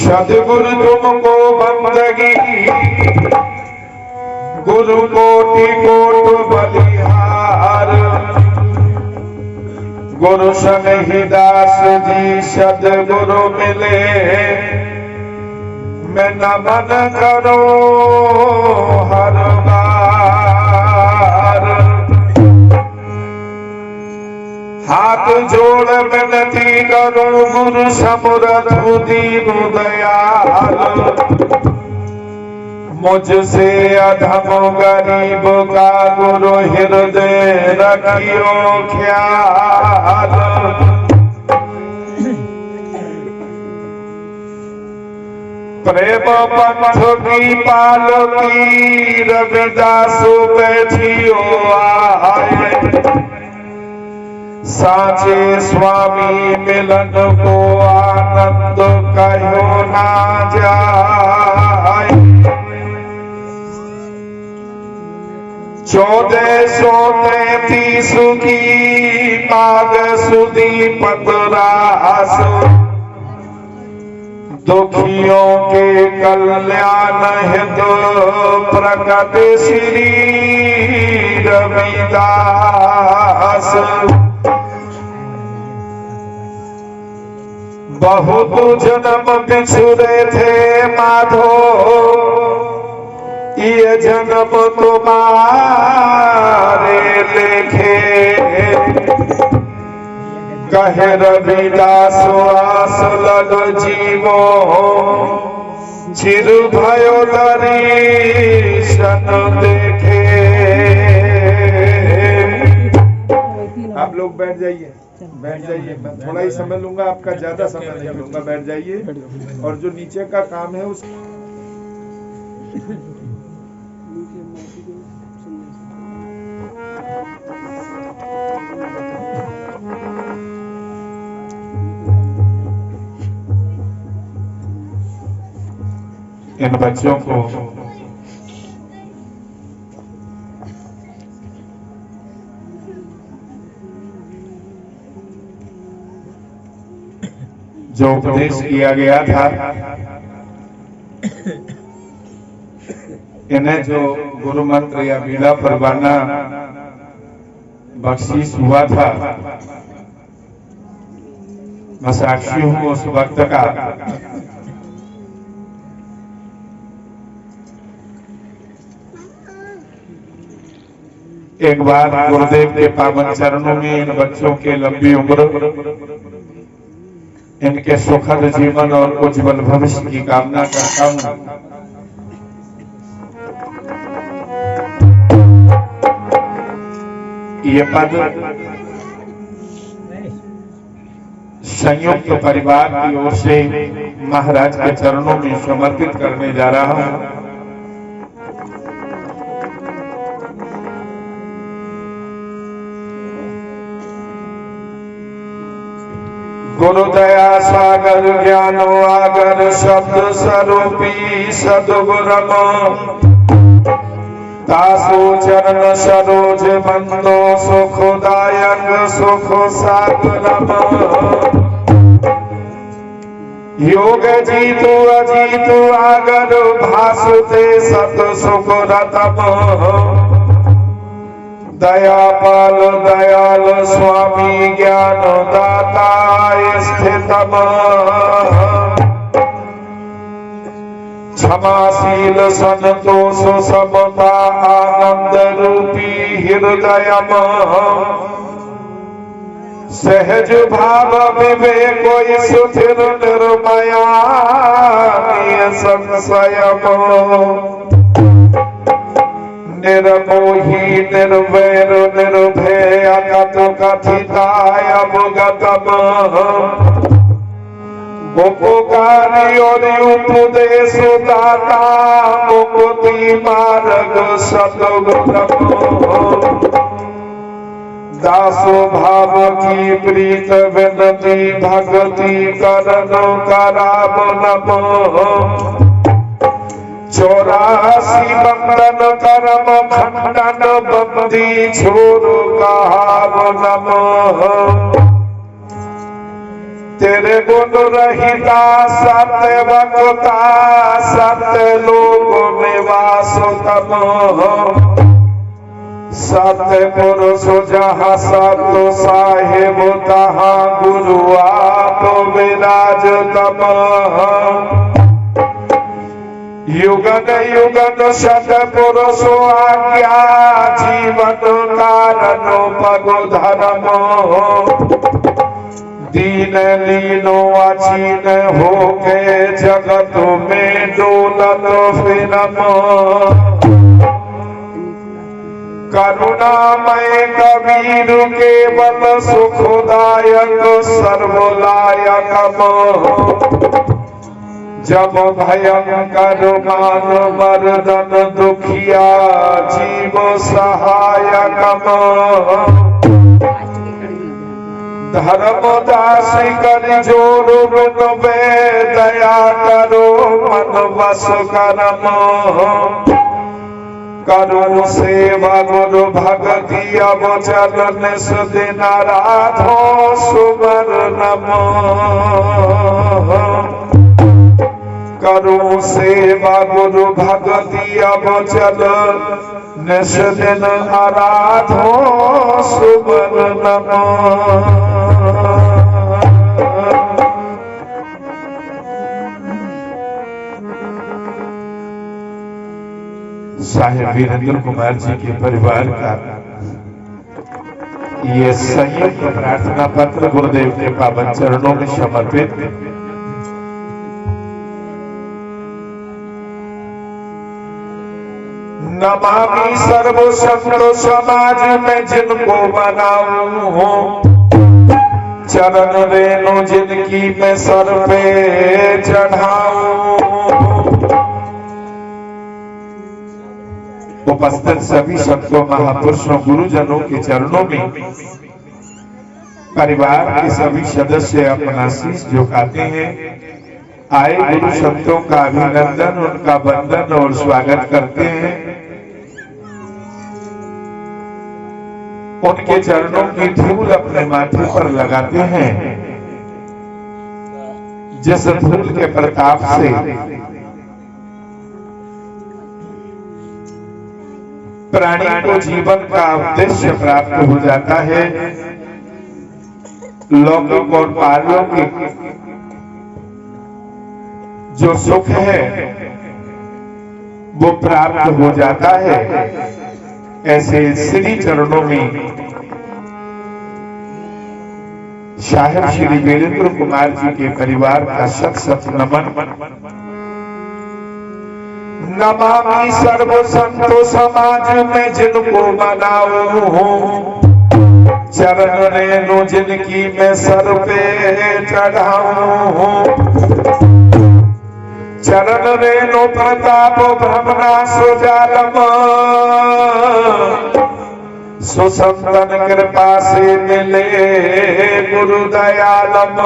सदगुरु तुमको बंदगी गुरु कोटि कोट बलिहार। गुरु सन ही दास जी सदगुरु मिले मैं नमन करो हर बार। हाथ जोड़ विनती करो गुरु समरथ दीन दयाल। मुझसे अधम गरीब का गुरु हृदय रखियो ख्याल। प्रेम पंथ की पालकी रविदासु बैठियो आए। साचे स्वामी मिलन को आनंद कहो ना जाए। 1433 की माघ सुदी 15 दुखियों के कल्याण हेतु प्रकट श्री रविदास। बहुत जन्म बिछुरे थे माधो ये जन्म तुम्हारे लेखे। कहे रविदास आस लग जीवो चिर भयो दर्शन देखे। आप लोग बैठ जाइए, बैठ जाइए। मैं थोड़ा ही समय लूंगा, आपका ज्यादा समय नहीं लूंगा। बैठ जाइए और जो नीचे का काम है उस इन बच्चों को जो उपदेश किया गया था, इन्हें जो गुरु मंत्र या बीड़ा परवाना बख्शीश हुआ था, मैं साक्षी हूं उस वक्त का। एक बार गुरुदेव के पावन चरणों में इन बच्चों के लंबी उम्र, इनके सुखद जीवन और उज्जवल भविष्य की कामना करता हूं। ये पद संयुक्त परिवार की ओर से महाराज के चरणों में समर्पित करने जा रहा हूं। गुरु दया सागर ज्ञानो आगर शब्द स्वरूपी सदगुरम। तासु चरण सरोज बंदो सुखदायक सुख सागरम। योग जीतु अजीतु आगर भासुते सत सुख रतम। दयापाल दयाल स्वामी ज्ञान दाता स्थितम। क्षमाशील संतोष समता आनंद रूपी हृदयम। सहज भाव विवेक सुथिर निर्मया संशयम। निर्मोही निर्वैर निर्भय अकथ कथिताय अवगतम। उपकारी और उपदेश दाता मुक्ति मार्ग सदगुरम। दासो भाव की प्रीत विनती भक्ति करन कराव नम। 84 बंधन कर्म खंडन बंदी छोड़ कहाव नम। तेरे गुण रहिता सत्य वक्ता सत्य लोक निवास तम सत्य पुरुष जहाँ सत्य साहेब तहाँ गुरु आप विराज तम युगन युगन शत पुरुषो आज्ञा जीवन कारण पगो धर्म दीन लीनो अचीन हो के जगत में डोलत फिरम करुणामय कबीर केवल सुखदायक सर्वलायक जब भयंकर मान मर्दन दुखिया जीव सहायक धर्मदास कर जोर बिनवे दया करो मन बस करम करुण सेवा गुरु भगति अब चल निस दिन राधो सुबर नमो करो सेवा गुरु भगति अब चल निस दिन आराधो सुबर नमो साहेब वीरेंद्र कुमार जी के परिवार का ये संयुक्त प्रार्थना पत्र गुरुदेव के पावन चरणों में समर्पित नमामि सर्व संत समाज में जिनको बनाऊं हूँ चरण रेणु जिनकी मैं सर पे चढ़ाऊं उपस्थित सभी संतों महापुरुषों गुरुजनों के चरणों में परिवार के सभी सदस्य अपना शीश झुकाते हैं। आए गुरु संतों का अभिनंदन उनका वंदन और स्वागत करते हैं। उनके चरणों की धूल अपने माथे पर लगाते हैं। जिस धूल के प्रताप से प्राणी को जीवन का उद्देश्य प्राप्त हो जाता है, लौकिक और पारलौकिक जो सुख है वो प्राप्त हो जाता है। ऐसे श्री चरणों में साहेब श्री वीरेंद्र कुमार जी के परिवार का शत शत नमन। नमामि सर्व संतो समाज में जिनको बनाऊं हूँ चरण रेणु जिनकी मैं सर पे चढ़ाऊं हूँ चरण रेणु प्रताप भ्रमणा सुजालम सुसंतन कृपा से मिले गुरु दयालम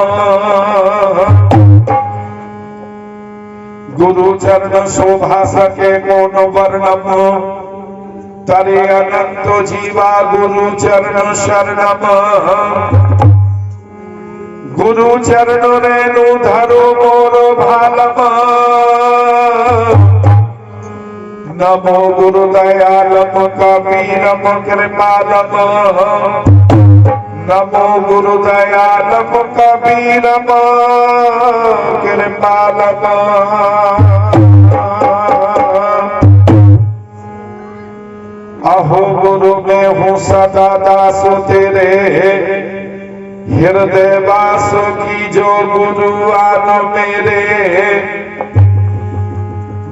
गुरु चरण शोभा सके कौन वर्णम तरे अनंत जीवा गुरु चरण शरणम गुरु चरण रेणु धरो मोर भालम नमो गुरु दयालम कबीरम कृपालम नमो गुरु दयालम कबीरम कृपालम अहो गुरु मैं हूँ सदा दास तेरे हृदय वास की जो गुरु आन मेरे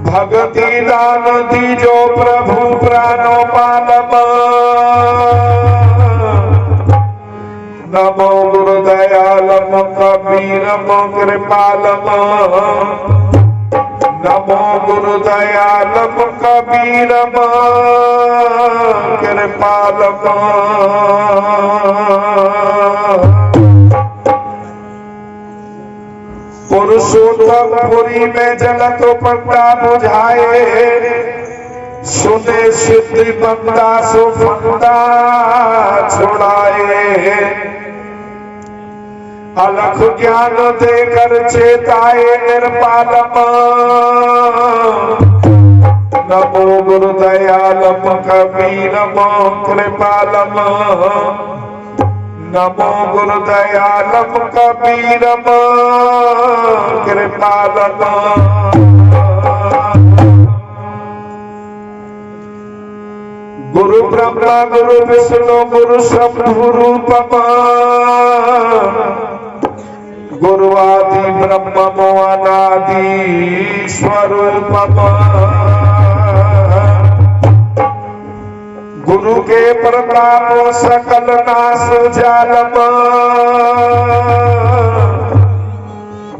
भक्ति दान दी जो प्रभु प्राणो पालम नमो गुरु दयालम कबीरम कृपालम नमो गुरु दयालम कबीरम कृपालम पुरुषोत्तम पुरी में जलत पंडा बुझाए सुने सिद्धि बंदा सुफंदा छुड़ाए अलख ज्ञान देकर चेताए निर्पालम, नमो गुरुदयालम कबीरम कृपालम, नमो गुरुदयालम कबीरम कृपालम। गुरु ब्रह्मा गुरु विष्णु गुरु शंभु रूपम, गुरु आदि ब्रह्ममो अनादि स्वरूपम। गुरु के प्रताप सकल नाश जालम,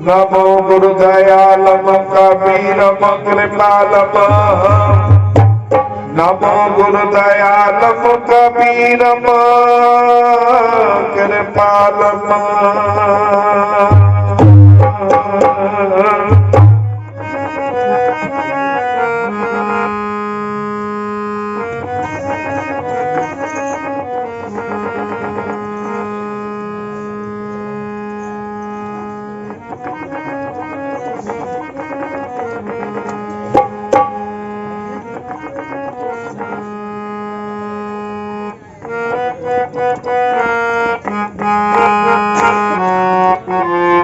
नमो गुरुदयालम कबीरम कृपालम, नमो गुरुदयालम कबीरम कृपालम। Thank you.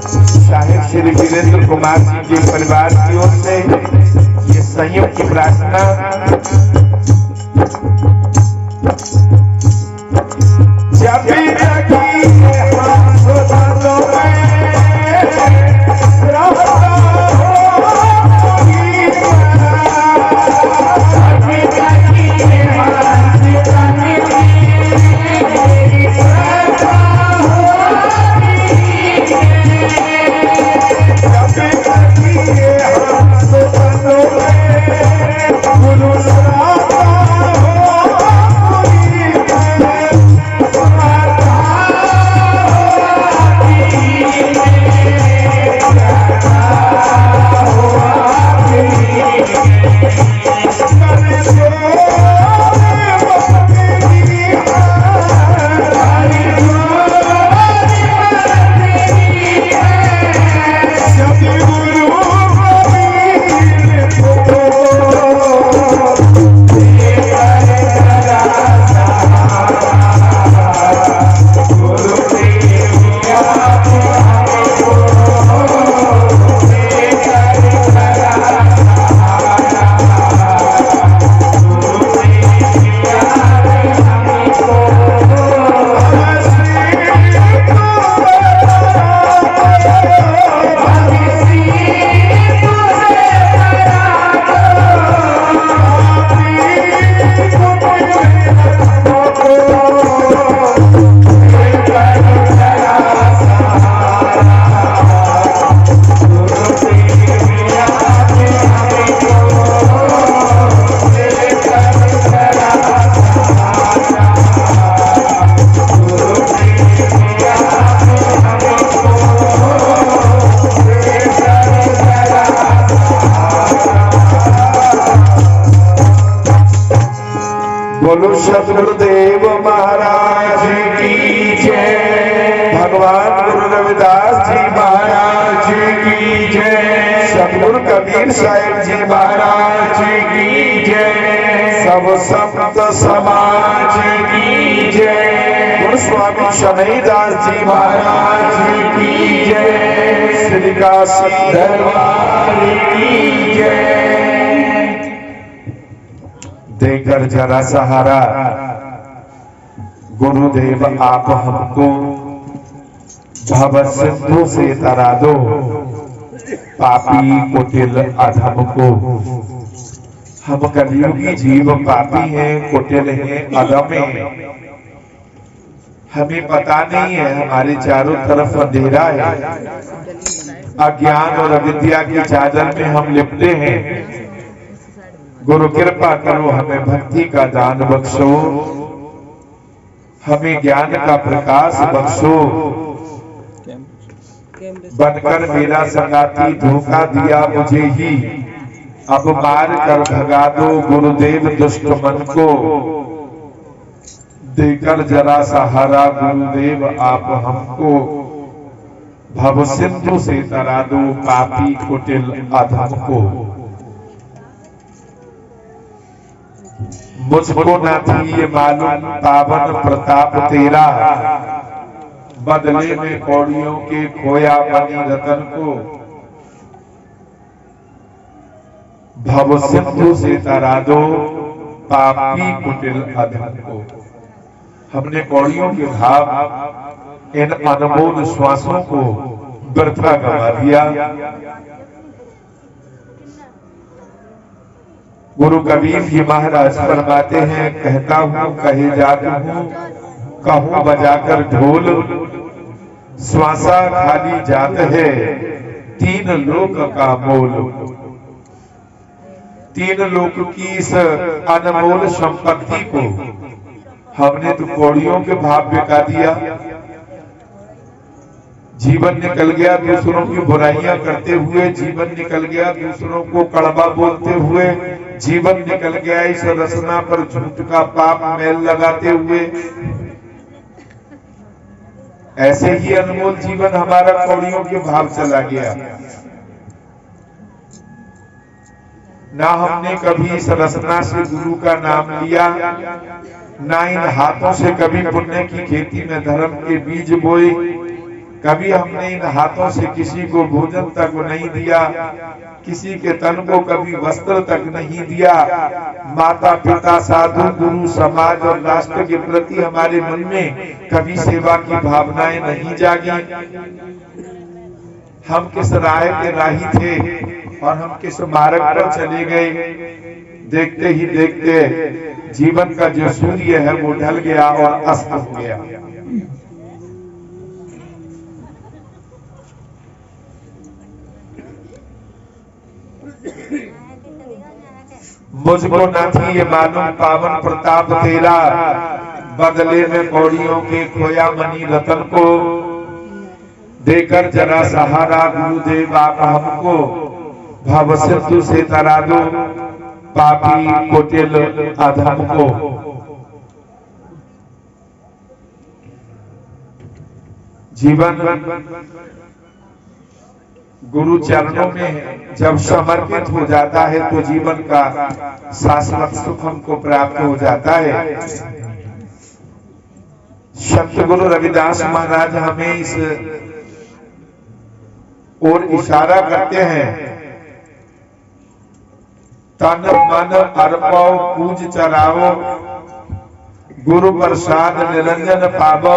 साहिब श्री वीरेंद्र कुमार जी के परिवार की ओर से ये संयुक्त प्रार्थना जब भी बोलो सतगुरुदेव महाराज की जय। भगवान गुरु रविदास जी महाराज की जय। सतगुरु कबीर साहिब जी महाराज की जय। सब संत समाज की जय। गुरु स्वामी शनईदास जी महाराज की जय। श्री काशी दरबार की जय। देकर जरा सहारा गुरुदेव आप हमको भव सिंधु से तरा दो, पापी कुटिल अधम को। हम कलियुगी जीव पापी हैं, कुटिल हैं, अधम हैं। हमें पता नहीं है हमारे चारों तरफ अंधेरा है, अज्ञान और अविद्या की चादर में हम लिपटे हैं। गुरु कृपा करो, हमें भक्ति का दान बख्शो, हमें ज्ञान का प्रकाश बख्शो। बनकर मेरा संगाती धोखा दिया मुझे ही, अब मार कर भगा दो गुरुदेव दुष्ट मन को। देकर जरा सहारा गुरुदेव आप हमको, भव सिंधु से तरा दो, पापी कुटिल अधम को। मुझको ना थी ये मालूम पावन प्रताप तेरा, बदले में कौड़ियों के खोया बनी रतन को। भव सिंधु से तरा दो, पापी कुटिल अधम को। हमने कौड़ियों के भाव इन अनमोल श्वासों को व्यर्था गवा दिया। गुरु कबीर जी महाराज फरमाते हैं, कहता हूँ कहे जात हूँ, कहूँ बजाकर ढोल। श्वासा खाली जात है, तीन लोक का मोल। तीन लोक की इस अनमोल संपत्ति को हमने तो कौड़ियों के भाव बिका दिया। जीवन निकल गया दूसरों की बुराइयां करते हुए, जीवन निकल गया दूसरों को कड़वा बोलते हुए, जीवन निकल गया इस रचना पर झूठ का पाप मैल लगाते हुए। ऐसे ही अनमोल जीवन हमारा कौड़ियों के भाव चला गया। ना हमने कभी इस रचना से गुरु का नाम लिया, ना इन हाथों से कभी पुण्य की खेती में धर्म के बीज बोए। कभी हमने इन हाथों से किसी को भोजन तक नहीं दिया, किसी के तन को कभी वस्त्र तक नहीं दिया। माता पिता, साधु, गुरु, समाज और राष्ट्र के प्रति हमारे मन में कभी सेवा की भावनाएं नहीं जागी। हम किस राह के राही थे और हम किस मार्ग पर चले गए। देखते ही देखते जीवन का जो सूर्य है वो ढल गया और अस्त हो गया। मुझको न थी ये मालूम पावन प्रताप तेरा, बदले में कौड़ियों के खोया मणि रतन को। देकर जरा सहारा गुरुदेव आप हमको, भव सिंधु से तरा दो पापी कुटिल अधम को। जीवन गुरु चरणों में जब समर्पित हो जाता है तो जीवन का शाश्वत सुख हमको प्राप्त हो जाता है। संत गुरु रविदास महाराज हमें इस ओर इशारा करते हैं, तन मन अर्पो पूज चराओ, गुरु प्रसाद निरंजन पावो।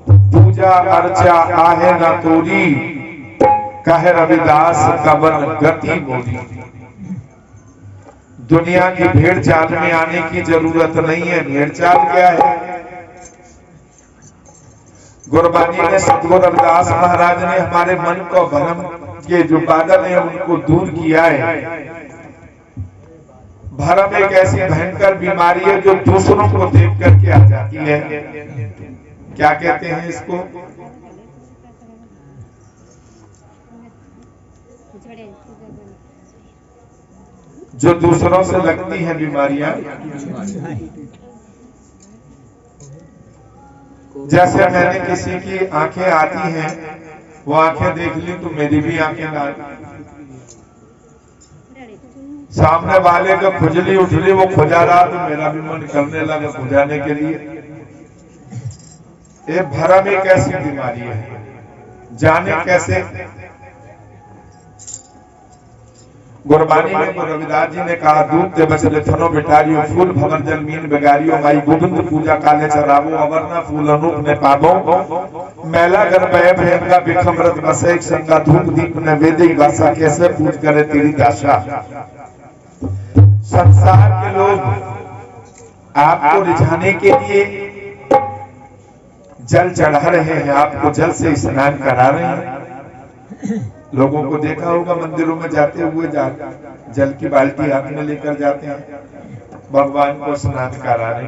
पूजा अर्चा आहे न तोरी, कहे रविदास कवन गति मोरी। दुनिया की भेड़ चाल में आने की जरूरत नहीं है। भेड़ चाल क्या है? गुरबानी में सतगुरु रविदास महाराज ने हमारे मन को भ्रम के जो बादल है उनको दूर किया है। भ्रम एक ऐसी भयंकर बीमारी है जो दूसरों को देख करके आ जाती है। क्या कहते हैं इसको? जो दूसरों से लगती हैं बीमारियां। जैसे मैंने किसी की आंखें आती हैं, वो आंखें देख ली तो मेरी भी आंखें ना, सामने वाले को खुजली उठली, वो खुजा रहा तो मेरा भी मन करने लगा खुजाने के लिए। ये भ्रम एक ऐसी बीमारी है, जाने कैसे। गुरबानी में तो रविदास जी ने कहा, दूध ते बचले थनो बिटारियो, फूल भवर जल मीन बेगारियो, माई गोविंद पूजा काले चरावो, अवरना फूल अनूप ने पावो। मैला घर पे भयंका बिखमरत बसे, एक संगा धूप दीप ने वेदे वासा, कैसे पूज करे तेरी दाशा। संसार के लोग आपको रिझाने के लिए जल चढ़ा रहे हैं, आपको जल से स्नान करा रहे हैं। लोगों को देखा होगा मंदिरों में जाते हुए जल की बाल्टी हाथ में लेकर जाते हैं, भगवान को स्नान कराने।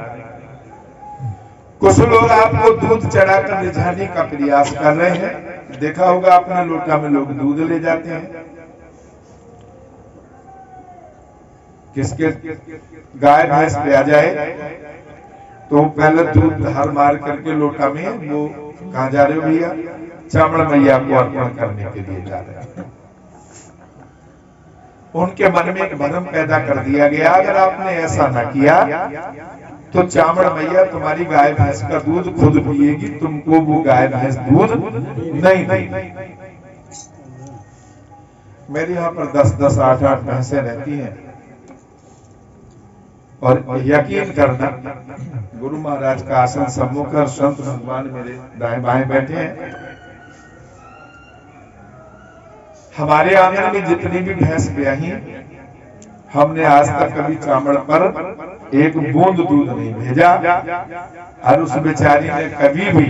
कुछ लोग आपको दूध चढ़ाकर रिझाने का प्रयास कर रहे हैं। देखा होगा अपने लोटा में लोग दूध ले जाते हैं। किसके गाय भैंस पे आ जाए तो पहले दूध धार मार करके लोटा में, वो कहाँ जा रहे हो भैया? चावड़ मैया को अर्पण करने के लिए जा रहे हैं। उनके मन में एक भ्रम पैदा कर दिया गया, अगर आपने ऐसा न किया तो चावड़ मैया तुम्हारी गाय भैंस का दूध खुद पिएगी, तुमको वो गाय भैंस दूध नहीं देगी। मेरे यहाँ पर 10-10, 8-8 भैंसें रहती हैं और यकीन करना, गुरु महाराज का आसन सम्मुख और संत भगवान मेरे दाएं बाएं बैठे हैं। हमारे आंगन में जितनी भी भैंस ब्याही, हमने आज तक कभी चामड़ पर एक बूंद दूध नहीं भेजा। और उस बेचारी ने कभी भी,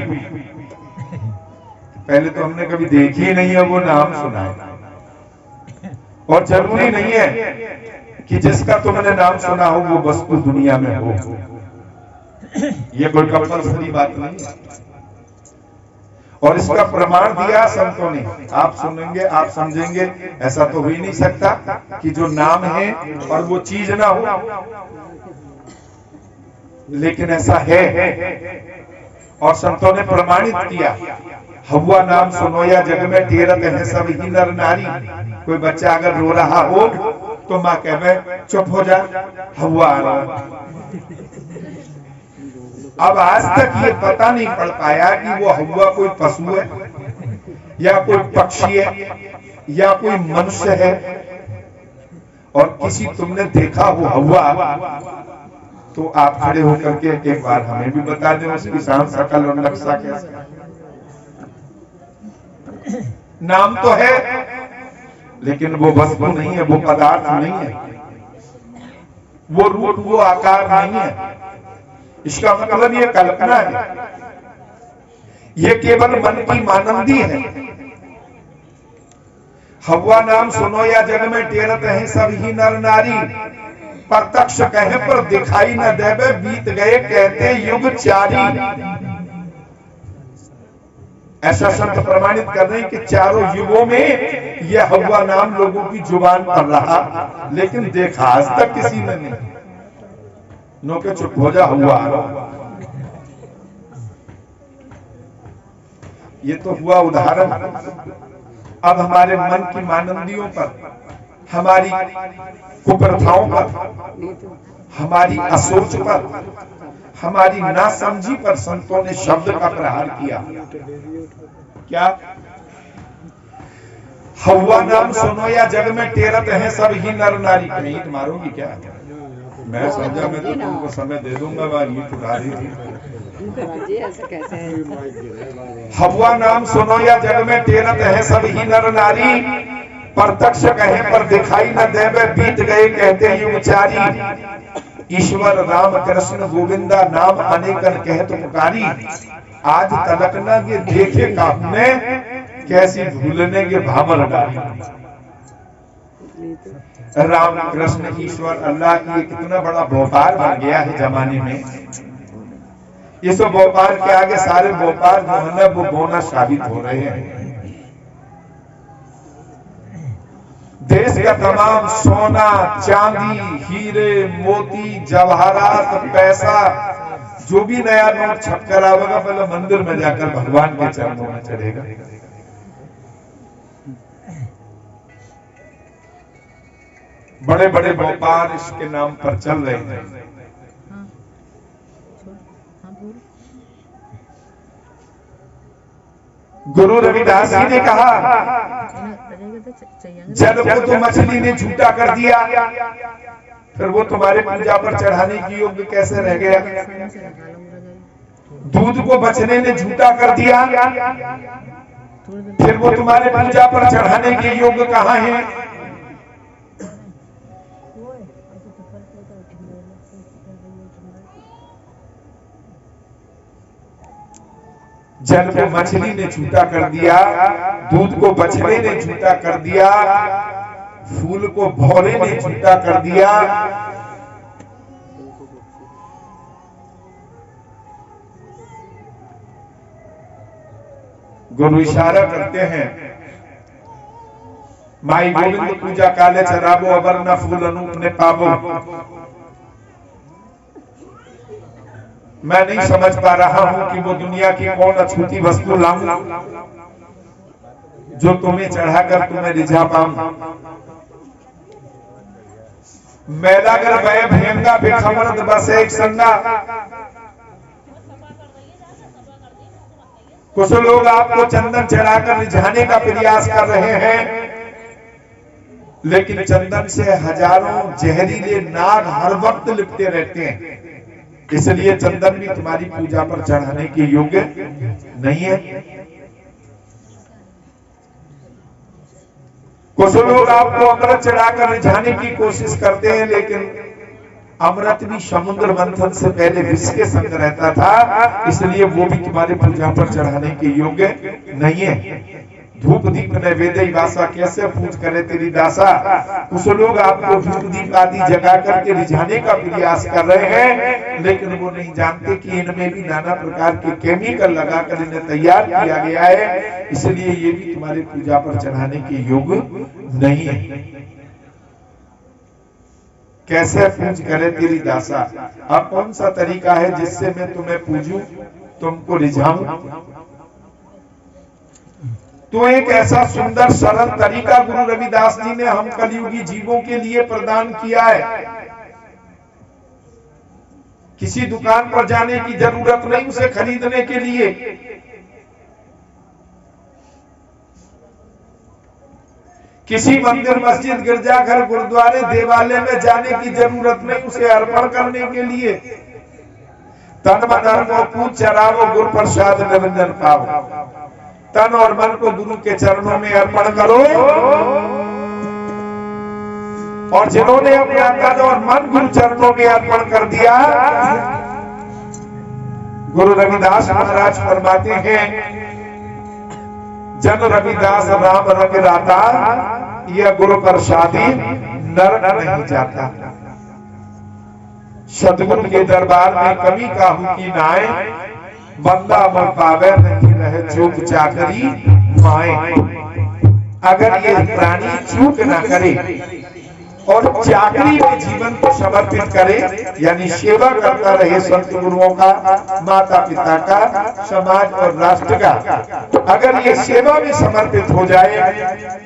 पहले तो हमने कभी देखी ही नहीं है, वो नाम सुना है। और जरूरी नहीं है कि जिसका तुमने नाम सुना हो वो वस्तु दुनिया में हो, ये कोई कंपल्सरी बात नहीं है। और इसका प्रमाण दिया संतों ने। आप सुनेंगे, आप समझेंगे, ऐसा तो हो ही नहीं सकता कि जो नाम है और वो चीज ना हो, लेकिन ऐसा है और संतों ने प्रमाणित किया। हवा नाम सुनो या जग में टेरत है सब ही नर नारी। कोई बच्चा अगर रो रहा हो तो माँ कहे चुप हो जा, हवा आ रहा। अब आज तक ये पता नहीं पड़ पाया कि वो हव्वा कोई पशु है या कोई पक्षी है या कोई मनुष्य है। और किसी तुमने देखा हो हव्वा तो आप खड़े होकर के एक बार हमें भी बता दें उसकी शान शकल और नक्शा कैसा। नाम तो है लेकिन वो वस्तु नहीं है, वो पदार्थ नहीं है, वो रूप वो आकार नहीं है। इसका मतलब ये कल्पना है, ये केवल मन की मानंदी है। हव्वा नाम सुनो या जग में टेरत हैं सब ही नर नारी, प्रत्यक्ष कहे पर दिखाई न देवे बीत गए कहते युग चारी। ऐसा शब्द प्रमाणित कर रहे हैं कि चारों युगों में यह हव्वा नाम लोगों की जुबान पर रहा, लेकिन देखा आज तक किसी ने नहीं। नो के चुप हो जा हुआ। ये तो हुआ उदाहरण। अब हमारे मन की मानंदियों पर, हमारी कुप्रथाओं पर, हमारी असोच पर, हमारी नासमझी पर संतों ने शब्द का प्रहार किया। क्या? हव्वा नाम सुनो या जग में टेरत हैं सब ही नर नारी। कहीं ईंट मारोगी क्या? मैं समझा मैं तो तुमको समय दे दूंगा। वह ईंट उठा रही थी। ऐसा कैसे है? हव्वा नाम सुनो या जग में टेरत हैं सब ही नर नारी, प्रत्यक्ष कहे पर दिखाई न देवे बीत गए कहते युग चारी। ईश्वर राम कृष्ण गोविंदा नाम अनेकन कहत पुकारी, आज तलक न ये देखे कापने कैसी भूलने के भावर डाली। राम कृष्ण ईश्वर अल्लाह ये कितना बड़ा व्यापार बन गया है जमाने में। इस व्यापार के आगे सारे व्यापार जो है ना वो बोना साबित हो रहे हैं। देश का तमाम सोना चांदी हीरे मोती जवाहरात पैसा जो भी नया नोट छप कर आवेगा पहले मंदिर में जाकर भगवान के चरणों में चढ़ेगा। बड़े बड़े व्यापार इसके नाम पर चल रहे हैं। गुरु रविदास जी ने कहा जल को तो मछली ने झूठा कर दिया, फिर वो तुम्हारे पूजा पर चढ़ाने की योग्य कैसे रह गया? दूध को बछड़े ने झूठा कर दिया, फिर वो तुम्हारे पूजा पर चढ़ाने के योग्य कहाँ है? जल को मछली ने झूठा कर दिया, दूध को बछड़े ने झूठा कर दिया, फूल को भौरे ने झूठा कर दिया। गुरु इशारा करते हैं माई गोविंद पूजा काले चराबो अबर न फूल अनूप ने पाबो। मैं नहीं समझ पा रहा हूं कि वो दुनिया की कौन अछूती वस्तु लाऊं जो तुम्हें चढ़ाकर तुम्हें रिझा पाऊं। मैलागर वह भेंगा बेखमर्द बस एक संगा। कुछ लोग आपको चंदन चढ़ाकर रिझाने का प्रयास कर रहे हैं, लेकिन चंदन से हजारों जहरीले नाग हर वक्त लिपटे रहते हैं, इसलिए चंदन भी तुम्हारी पूजा पर चढ़ाने के योग्य नहीं है। कुछ लोग आपको अमृत चढ़ाकर रिझाने की कोशिश करते हैं, लेकिन अमृत भी समुद्र मंथन से पहले विष के संग रहता था, इसलिए वो भी तुम्हारे पूजा पर चढ़ाने के योग्य नहीं है। धूप दीप नैवेद्य वासा कैसे पूज करे तेरी दासा। कुछ लोग आपको धूप दीप आदि जगा करके रिझाने का प्रयास कर रहे हैं, लेकिन वो नहीं जानते कि इनमें भी नाना प्रकार के केमिकल लगाकर इन्हें तैयार किया गया है, इसलिए ये भी तुम्हारे पूजा पर चढ़ाने के योग्य नहीं है। कैसे पूज करे तेरी दासा। अब कौन सा तरीका है जिससे मैं तुम्हें पूजूं, तुमको रिझाऊं? तो एक ऐसा सुंदर सरल तरीका गुरु रविदास जी ने हम कलयुगी जीवों के लिए प्रदान किया है। किसी दुकान पर जाने की जरूरत नहीं उसे खरीदने के लिए। किसी मंदिर, मस्जिद, गिरजाघर, गुरुद्वारे, देवालय में जाने की जरूरत नहीं उसे अर्पण करने के लिए। तन मन अर्पो पूज चरावो गुरु प्रसाद निरंजन पाओ। तन और मन को गुरु के चरणों में अर्पण करो। और जिन्होंने अपना तन और मन गुरु चरणों में अर्पण कर दिया, गुरु रविदास महाराज फरमाते हैं, जन रविदास राम रंग राता, यह गुरु प्रसादी नर नहीं जाता। सतगुरु के दरबार में कभी काहू की नाए, बंदा मन पावे नहीं रहे चूक चाकरी माए। अगर ये प्राणी चूक ना करे और चाकरी में जीवन को समर्पित करे, यानी सेवा करता रहे संत गुरुओं का, माता पिता का, समाज और राष्ट्र का, अगर ये सेवा में समर्पित हो जाए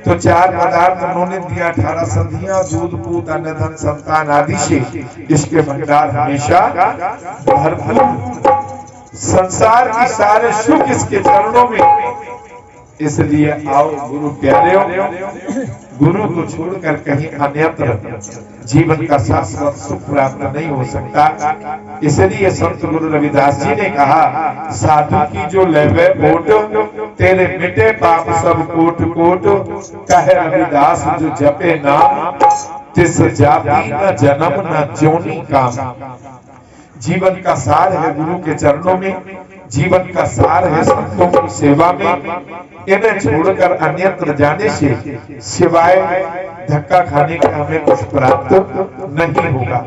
तो 4 पदार्थ उन्होंने दिया, 18 संधियां, दूध पूत अन्न धन संतान आदि से इसके भंडार हमेशा भरपूर। संसार की सारे सुख इसके चरणों में। इसलिए आओ गुरु प्यारे, गुरु को छोड़कर कहीं अन्यत्र जीवन का शाश्वत सुख प्राप्त नहीं हो सकता। इसलिए संत गुरु रविदास जी ने कहा, साधु की जो लेवे ओट, तेरे मिटे पाप सब कोट कोट। कहे रविदास जो जपे नाम, तिस जाति न जन्म न ज्योनि काम। जीवन का सार है गुरु के चरणों में, जीवन का सार है संतों की सेवा में। इन्हें छोड़कर अन्यत्र जाने से सिवाय धक्का खाने का हमें कुछ प्राप्त नहीं होगा।